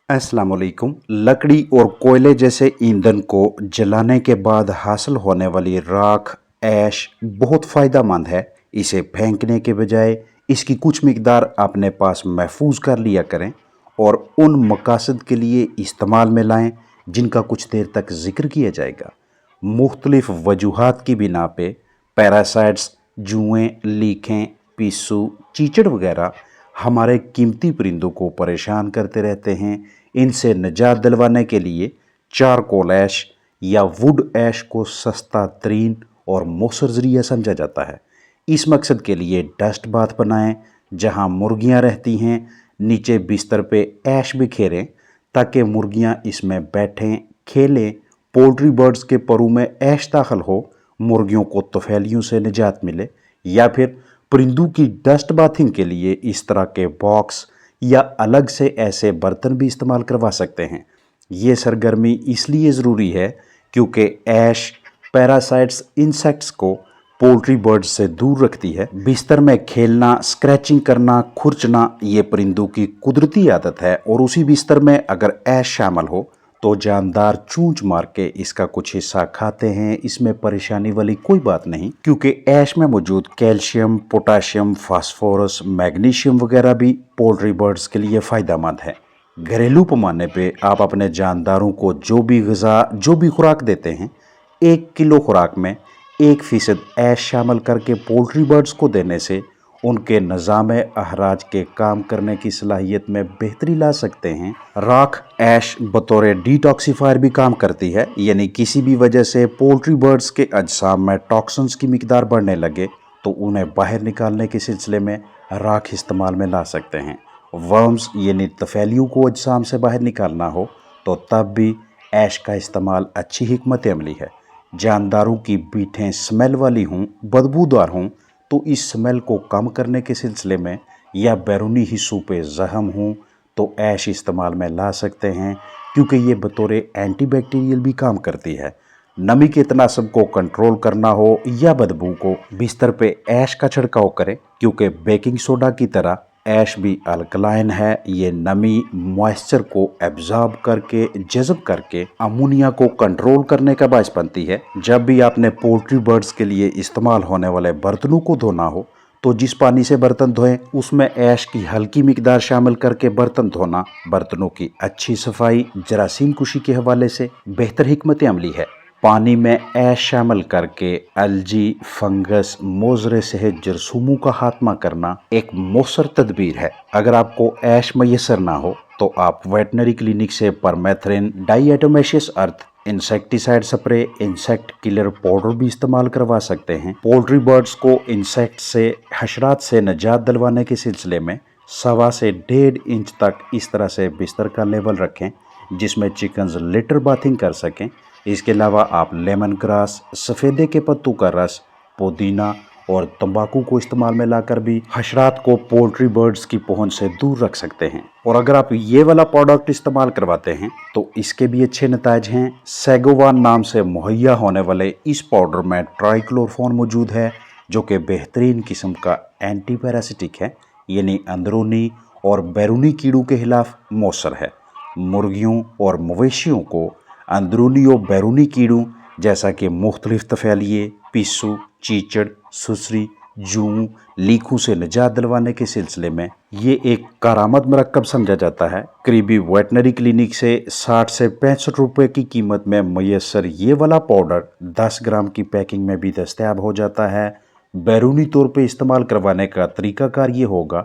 अस्सलाम वालेकुम। लकड़ी और कोयले जैसे ईंधन को जलाने के बाद हासिल होने वाली राख ऐश बहुत फ़ायदेमंद है। इसे फेंकने के बजाय इसकी कुछ मिकदार अपने पास महफूज कर लिया करें और उन मकासद के लिए इस्तेमाल में लाएं जिनका कुछ देर तक जिक्र किया जाएगा। मुख्तलिफ वजूहात की बिना पे पैरासाइट्स, जुएँ, लीखें, पिस्सू, चीचड़ वगैरह हमारे कीमती परिंदों को परेशान करते रहते हैं। इनसे निजात दिलवाने के लिए चारकोल ऐश या वुड ऐश को सस्ता तरीन और मौसर ज़रिया समझा जाता है। इस मकसद के लिए डस्ट बाथ बनाएं जहां मुर्गियां रहती हैं। नीचे बिस्तर पे ऐश बिखेरें ताकि मुर्गियां इसमें बैठें, खेलें। पोल्ट्री बर्ड्स के परों में ऐश दाखिल हो, मुर्गियों को तफैलियों से निजात मिले। या फिर परिंदों की डस्ट बाथिंग के लिए इस तरह के बॉक्स या अलग से ऐसे बर्तन भी इस्तेमाल करवा सकते हैं। ये सरगर्मी इसलिए ज़रूरी है क्योंकि ऐश पैरासाइट्स इंसेक्ट्स को पोल्ट्री बर्ड्स से दूर रखती है। बिस्तर में खेलना, स्क्रैचिंग करना, खुरचना ये परिंदों की कुदरती आदत है और उसी बिस्तर में अगर ऐश शामिल हो तो जानदार चूंच मार के इसका कुछ हिस्सा खाते हैं। इसमें परेशानी वाली कोई बात नहीं क्योंकि ऐश में मौजूद कैल्शियम, पोटाशियम, फास्फोरस, मैग्नीशियम वगैरह भी पोल्ट्री बर्ड्स के लिए फ़ायदेमंद है। घरेलू पैमाने पे आप अपने जानदारों को जो भी खुराक देते हैं, 1 किलो खुराक में 1% ऐश शामिल करके पोल्ट्री बर्ड्स को देने से उनके निज़ाम अहराज के काम करने की सलाहियत में बेहतरी ला सकते हैं। राख ऐश बतौर डिटॉक्सीफायर भी काम करती है, यानी किसी भी वजह से पोल्ट्री बर्ड्स के अजसाम में टॉक्सिन्स की मिकदार बढ़ने लगे तो उन्हें बाहर निकालने के सिलसिले में राख इस्तेमाल में ला सकते हैं। वर्म्स यानी तफैलियों को अजसाम से बाहर निकालना हो तो तब भी ऐश का इस्तेमाल अच्छी हिकमत अमली है। जानदारों की बीठें स्मेल वाली हों, बदबूदार हों तो इस स्मेल को कम करने के सिलसिले में या बैरूनी हिस्सों पे जख्म हों तो ऐश इस्तेमाल में ला सकते हैं क्योंकि ये बतौर एंटीबैक्टीरियल भी काम करती है। नमी के तनासब को कंट्रोल करना हो या बदबू को, बिस्तर पे ऐश का छिड़काव करें क्योंकि बेकिंग सोडा की तरह ऐश भी अल्कलाइन है। ये नमी मॉइस्चर को एब्जॉर्ब करके जज़ब करके अमोनिया को कंट्रोल करने का बायस बनती है। जब भी आपने पोल्ट्री बर्ड्स के लिए इस्तेमाल होने वाले बर्तनों को धोना हो तो जिस पानी से बर्तन धोएं उसमें ऐश की हल्की मिकदार शामिल करके बर्तन धोना बर्तनों की अच्छी सफाई, जरासीम कुशी के हवाले से बेहतर हिकमत अमली है। पानी में ऐश शामिल करके अलजी, फंगस, मोजरे सहित जरसूमों का खात्मा करना एक मौसर तदबीर है। अगर आपको ऐश मैसर ना हो तो आप वेटनरी क्लिनिक से permethrin diatomaceous earth insecticide spray, insect killer powder भी इस्तेमाल करवा सकते हैं। पोल्ट्री बर्ड्स को इंसेक्ट से, हशरात से निजात दिलवाने के सिलसिले में 1.25 से 1.5 इंच तक इस तरह से बिस्तर का लेवल रखें जिसमें चिकन्स लिटर बाथिंग कर सकें। इसके अलावा आप लेमन ग्रास, सफ़ेदे के पत्तों का रस, पुदीना और तंबाकू को इस्तेमाल में लाकर भी हशरात को पोल्ट्री बर्ड्स की पहुंच से दूर रख सकते हैं। और अगर आप ये वाला प्रोडक्ट इस्तेमाल करवाते हैं तो इसके भी अच्छे नताइज हैं। सैगोवान नाम से मुहैया होने वाले इस पाउडर में ट्राइक्लोरफॉन मौजूद है जो कि बेहतरीन किस्म का एंटी पैरासिटिक है, यानी अंदरूनी और बैरूनी कीड़ों के खिलाफ मौसर है। मुर्गियों और मवेशियों को अंदरूनी और बैरूनी कीड़ों जैसा कि मुख्तलिफ तफैलिए, पिस्सू, चीचड़, सुसरी, जूं, लीखों से निजात दिलवाने के सिलसिले में ये एक कारामद मरकब समझा जाता है। करीबी वेटनरी क्लिनिक से 60 से 65 रुपये की कीमत में मैसर ये वाला पाउडर 10 ग्राम की पैकिंग में भी दस्तयाब हो जाता है। बैरूनी तौर पे इस्तेमाल करवाने का तरीकाकार ये होगा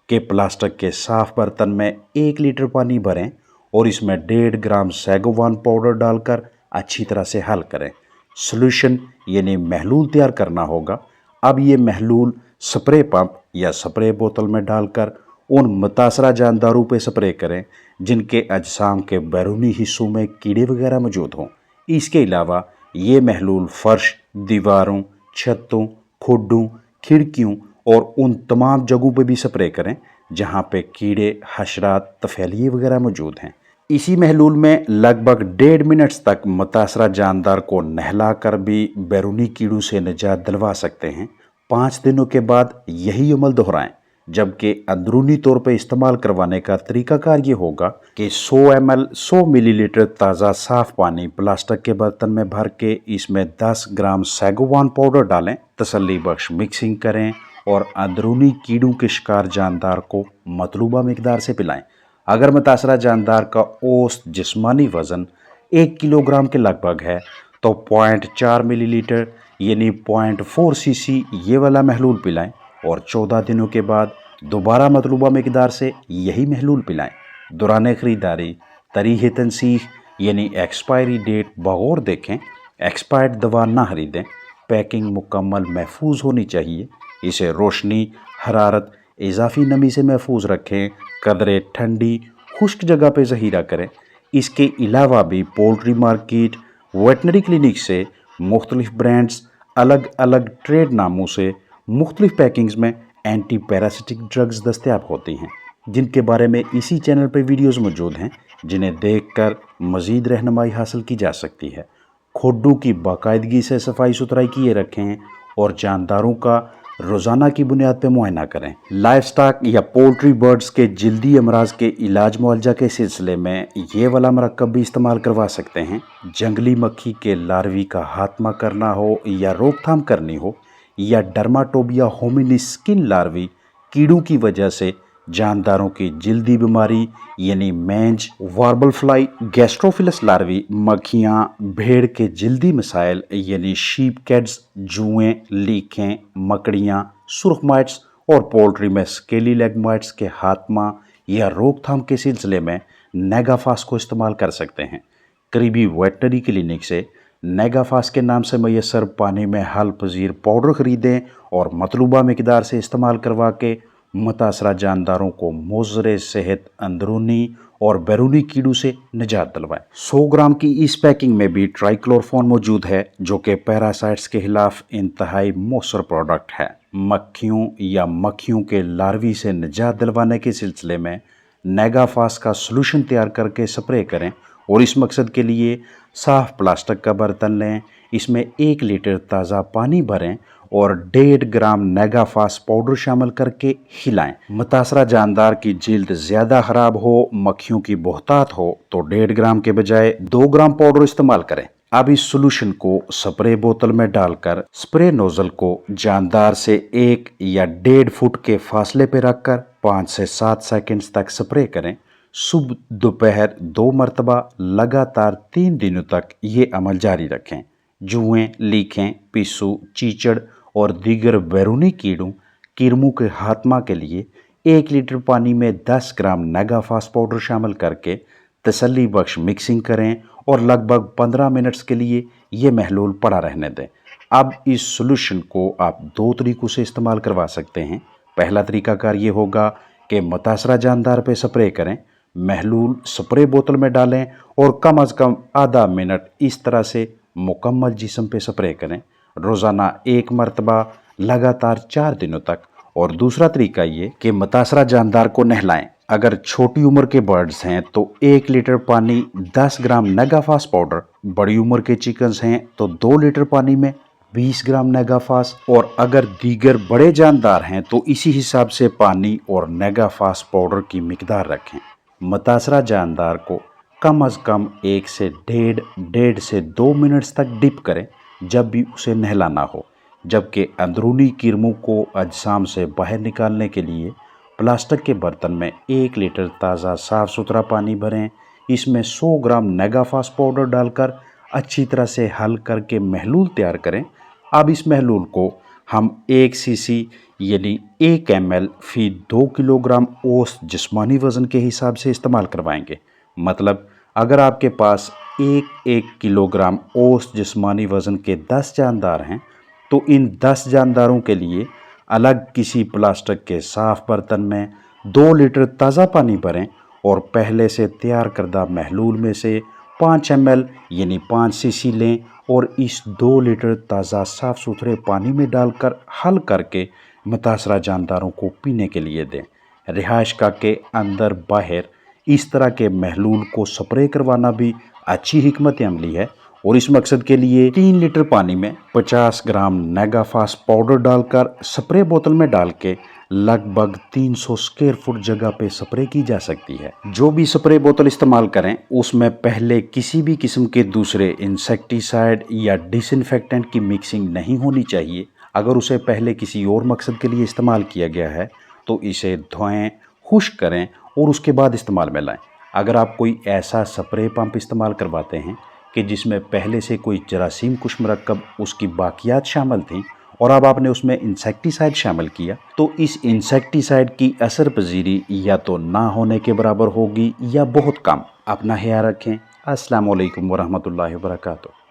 कि प्लास्टिक के साफ बर्तन में 1 लीटर पानी भरें और इसमें 1.5 ग्राम सैगोवान पाउडर डालकर अच्छी तरह से हल करें। सॉल्यूशन यानी महलूल तैयार करना होगा। अब ये महलूल स्प्रे पंप या स्प्रे बोतल में डालकर उन मुतासरा जानदारों पे स्प्रे करें जिनके अजसाम के बैरूनी हिस्सों में कीड़े वगैरह मौजूद हों। इसके अलावा ये महलूल फर्श, दीवारों, छतों, खुड्डों, खिड़कियों और उन तमाम जगहों पे भी स्प्रे करें जहाँ पे कीड़े, हशरात, तफैलिए वगैरह मौजूद हैं। इसी महलूल में लगभग 1.5 मिनट तक मुतासरा जानदार को नहलाकर भी बैरूनी कीड़ों से निजात दिलवा सकते हैं। 5 दिनों के बाद यही अमल दोहराएं। जबकि अंदरूनी तौर पर इस्तेमाल करवाने का तरीकाकार ये होगा कि 100 ml 100 मिलीलीटर ताज़ा साफ पानी प्लास्टिक के बर्तन में भर के इसमें 10 ग्राम सैगोवान पाउडर डालें, तसल्ली बख्श मिक्सिंग करें और अंदरूनी कीड़ों के शिकार जानदार को मतलूबा मिकदार से पिलाएं। अगर मुतासरा जानदार का औसत जिस्मानी वज़न 1 किलोग्राम के लगभग है तो 0.4 मिलीलीटर यानी 0.4 सीसी ये वाला महलूल पिलाएं और 14 दिनों के बाद दोबारा मतलूबा मिकदार से यही महलूल पिलाएं। दौरान ख़रीदारी तारीख़ तनसीख यानी एक्सपायरी डेट बगौर देखें। एक्सपायर्ड दवा ना खरीदें। पैकिंग मुकम्मल महफूज होनी चाहिए। इसे रोशनी, हरारत, इजाफी नमी से महफूज रखें। कदरे ठंडी खुश्क जगह पे ज़हीरा करें। इसके अलावा भी पोल्ट्री मार्केट, वेटनरी क्लिनिक से मुख्तलिफ ब्रांड्स, अलग अलग ट्रेड नामों से मुख्तलिफ पैकिंग्स में एंटी पैरासिटिक ड्रग्स दस्तयाब होती हैं, जिनके बारे में इसी चैनल पर वीडियोज़ मौजूद हैं, जिन्हें देखकर मज़ीद रहनुमाई हासिल की जा सकती है। खुड्डू की बाकायदगी से सफाई सुथराई किए रखें और जानदारों का रोज़ाना की बुनियाद पर मुआयना करें। लाइफ स्टॉक या पोल्ट्री बर्ड्स के जल्दी अमराज के इलाज मुआवजा के सिलसिले में ये वाला मरकब भी इस्तेमाल करवा सकते हैं। जंगली मक्खी के लार्वी का खात्मा करना हो या रोकथाम करनी हो, या डर्माटोबिया होमिनिस स्किन लार्वी कीड़ों की वजह से जानदारों की जल्दी बीमारी यानी मैंज, वार्बल फ्लाई, गैस्ट्रोफिलस लार्वी, मक्खियाँ, भेड़ के जल्दी मसाइल यानी शीप कैट्स, जुएँ, लीखें, मकड़ियाँ, सुर्ख माइट्स और पोल्ट्री में स्केली लेग माइट्स के खात्मा या रोकथाम के सिलसिले में नेगाफास को इस्तेमाल कर सकते हैं। करीबी वेटनरी क्लिनिक से नेगाफास के नाम से मैसर पानी में हल पजीर पाउडर ख़रीदें और मतलूबा मिकदार से इस्तेमाल करवा के मुतासरा जानदारों को मोज़रे सेहत, अंदरूनी और बैरूनी कीड़ों से निजात दिलवाएं। 100 ग्राम की इस पैकिंग में भी ट्राइक्लोरफॉन मौजूद है, जो कि पैरासाइट्स के खिलाफ इंतहाई मौसर प्रोडक्ट है। मक्खियों या मक्खियों के लार्वी से निजात दिलवाने के सिलसिले में नेगाफास का सलूशन तैयार करके स्प्रे करें और इस मकसद के लिए साफ़ प्लास्टिक का बर्तन लें, इसमें 1 लीटर ताज़ा पानी भरें और 1.5 ग्राम नेगाफास पाउडर शामिल करके हिलाएं। मुतासरा जानदार की जिल्द ज़्यादा ख़राब हो, मक्खियों की बहुतात हो तो 1.5 ग्राम के बजाय 2 ग्राम पाउडर इस्तेमाल करें। अब इस सोल्यूशन को स्प्रे बोतल में डालकर स्प्रे नोजल को जानदार से 1 या 1.5 फुट के फासले पर रखकर 5 से 7 सेकंड्स तक स्प्रे करें। सुबह दोपहर 2 मरतबा लगातार 3 दिनों तक ये अमल जारी रखें। जुएँ, लीखें, पिस्सू, चीचड़ और दीगर बैरूनी कीड़ों कीड़ों के खात्मा के लिए 1 लीटर पानी में 10 ग्राम नेगाफास पाउडर शामिल करके तसल्ली बख्श मिक्सिंग करें और लगभग 15 मिनट्स के लिए ये महलूल पड़ा रहने दें। अब इस सोल्यूशन को आप 2 तरीक़ों से इस्तेमाल करवा सकते हैं। पहला तरीकाकार ये होगा कि मुतासरा जानदार पे स्प्रे करें, महलूल स्प्रे बोतल में डालें और कम अज़ कम आधा मिनट इस तरह से मुकम्मल जिस्म पे स्प्रे करें, रोज़ाना 1 मरतबा लगातार 4 दिनों तक। और दूसरा तरीका ये कि मुतासरा जानदार को नहलाएं। अगर छोटी उम्र के बर्ड्स हैं तो 1 लीटर पानी 10 ग्राम नेगाफास पाउडर, बड़ी उम्र के चिकन्स हैं तो 2 लीटर पानी में 20 ग्राम नेगाफास, और अगर दीगर बड़े जानदार हैं तो इसी हिसाब से पानी और नेगाफास पाउडर की मिकदार रखें। मुतासरा जानदार को कम अज़ कम 1 से 1.5 से 2 मिनट्स तक डिप करें जब भी उसे नहलाना हो, जबकि अंदरूनी कीड़ों को अजसाम से बाहर निकालने के लिए प्लास्टिक के बर्तन में 1 लीटर ताज़ा साफ़ सुथरा पानी भरें। इसमें 100 ग्राम नेगाफास पाउडर डालकर अच्छी तरह से हल करके महलूल तैयार करें। अब इस महलूल को हम 1 सीसी यानी 1 ml फी 2 किलोग्राम औसत जिस्मानी वज़न के हिसाब से इस्तेमाल करवाएंगे। मतलब अगर आपके पास 1 किलोग्राम औसत जिस्मानी वज़न के 10 जानदार हैं तो इन 10 जानदारों के लिए अलग किसी प्लास्टिक के साफ़ बर्तन में 2 लीटर ताज़ा पानी भरें और पहले से तैयार करदा महलूल में से 5 ml यानी 5 सीसी लें और इस 2 लीटर ताज़ा साफ़ सुथरे पानी में डालकर हल करके मुतासरा जानदारों को पीने के लिए दें। रिहाइशगाह के अंदर बाहर इस तरह के महलूल को स्प्रे करवाना भी अच्छी हिकमत अमली है और इस मकसद के लिए 3 लीटर पानी में 50 ग्राम नेगाफास पाउडर डालकर स्प्रे बोतल में डाल के लगभग 300 स्क्वायर फुट जगह पे स्प्रे की जा सकती है। जो भी स्प्रे बोतल इस्तेमाल करें उसमें पहले किसी भी किस्म के दूसरे इंसेक्टिसाइड या डिसइंफेक्टेंट की मिक्सिंग नहीं होनी चाहिए। अगर उसे पहले किसी और मकसद के लिए इस्तेमाल किया गया है तो इसे धोएं, खुश्क करें और उसके बाद इस्तेमाल में लाएं। अगर आप कोई ऐसा स्प्रे पंप इस्तेमाल करवाते हैं कि जिसमें पहले से कोई जरासीम कुश मरकब उसकी बाकियात शामिल थीं और अब आपने उसमें इंसेक्टिसाइड शामिल किया, तो इस इंसेक्टिसाइड की असर पजीरी या तो ना होने के बराबर होगी या बहुत कम। अपना ख्याल रखें। अस्सलाम वालेकुम वरहमतुल्लाहि वबरकातुहू।